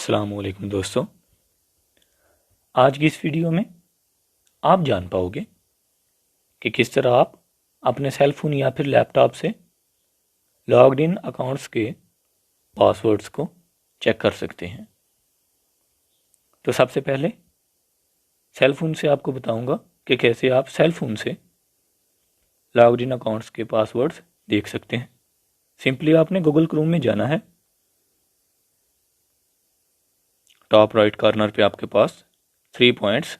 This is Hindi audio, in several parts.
अस्सलामुअलैकुम दोस्तों, आज की इस वीडियो में आप जान पाओगे कि किस तरह आप अपने सेल फोन या फिर लैपटॉप से लॉग्ड इन अकाउंट्स के पासवर्ड्स को चेक कर सकते हैं। तो सबसे पहले सेल फोन से आपको बताऊंगा कि कैसे आप सेल फोन से लॉग्ड इन अकाउंट्स के पासवर्ड्स देख सकते हैं। सिंपली आपने गूगल क्रोम में जाना है। टॉप राइट कॉर्नर पे आपके पास 3 पॉइंट्स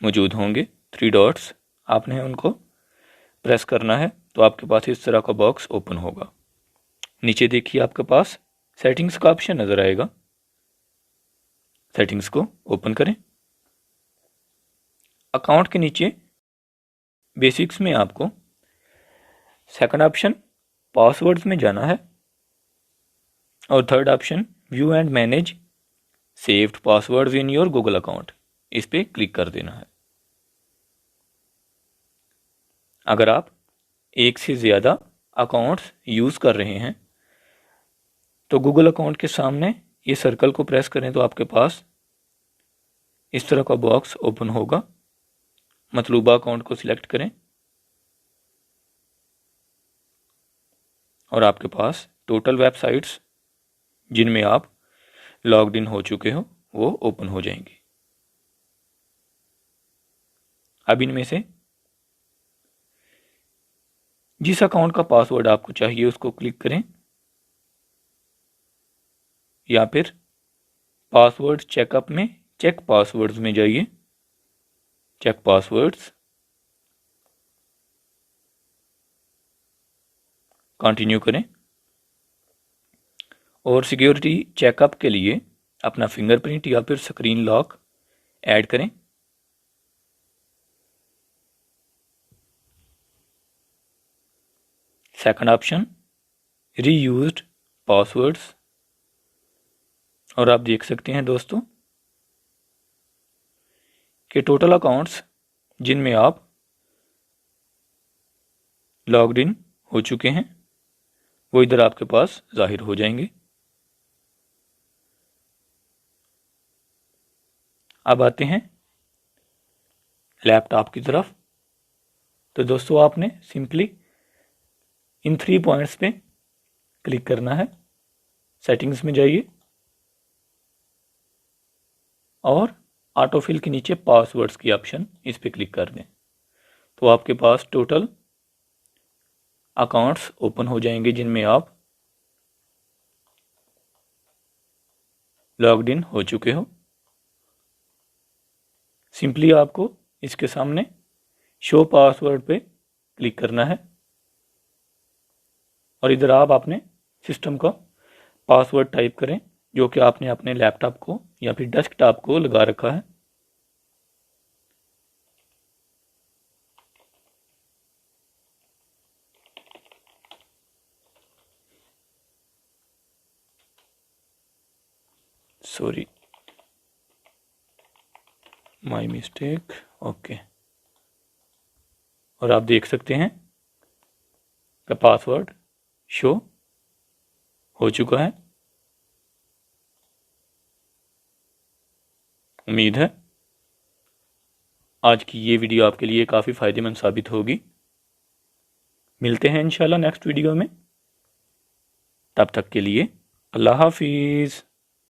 मौजूद होंगे, 3 डॉट्स, आपने उनको प्रेस करना है तो आपके पास इस तरह का बॉक्स ओपन होगा। नीचे देखिए आपके पास सेटिंग्स का ऑप्शन नज़र आएगा। सेटिंग्स को ओपन करें। अकाउंट के नीचे बेसिक्स में आपको सेकंड ऑप्शन पासवर्ड्स में जाना है और third option view and manage saved passwords in your Google account, इस पर क्लिक कर देना है। अगर आप एक से ज़्यादा अकाउंट्स यूज़ कर रहे हैं तो गूगल अकाउंट के सामने ये सर्कल को प्रेस करें तो आपके पास इस तरह का बॉक्स ओपन होगा। मतलूबा अकाउंट को सिलेक्ट करें और आपके पास टोटल वेबसाइट्स जिनमें आप लॉग्ड इन हो चुके हो वो ओपन हो जाएंगी। अब इनमें से जिस अकाउंट का पासवर्ड आपको चाहिए उसको क्लिक करें या फिर पासवर्ड चेकअप में चेक पासवर्ड्स में जाइए, चेक पासवर्ड्स, कंटिन्यू करें और सिक्योरिटी चेकअप के लिए अपना फिंगरप्रिंट या फिर स्क्रीन लॉक ऐड करें। सेकंड ऑप्शन रीयूज्ड पासवर्ड्स, और आप देख सकते हैं दोस्तों कि टोटल अकाउंट्स जिनमें आप लॉग्ड इन हो चुके हैं वो इधर आपके पास जाहिर हो जाएंगे। अब आते हैं लैपटॉप की तरफ। तो दोस्तों आपने सिंपली इन 3 पॉइंट्स पे क्लिक करना है। सेटिंग्स में जाइए और ऑटोफिल के नीचे पासवर्ड्स की ऑप्शन, इस पे क्लिक कर दें तो आपके पास टोटल अकाउंट्स ओपन हो जाएंगे जिनमें आप लॉग्ड इन हो चुके हो। सिंपली आपको इसके सामने शो पासवर्ड पे क्लिक करना है और इधर आप अपने सिस्टम का पासवर्ड टाइप करें जो कि आपने अपने लैपटॉप को या फिर डेस्कटॉप को लगा रखा है। Sorry, my mistake. ओके, और आप देख सकते हैं कि पासवर्ड शो हो चुका है। उम्मीद है आज की ये वीडियो आपके लिए काफ़ी फ़ायदेमंद साबित होगी। मिलते हैं इंशाल्लाह नेक्स्ट वीडियो में, तब तक के लिए अल्लाह हाफिज़।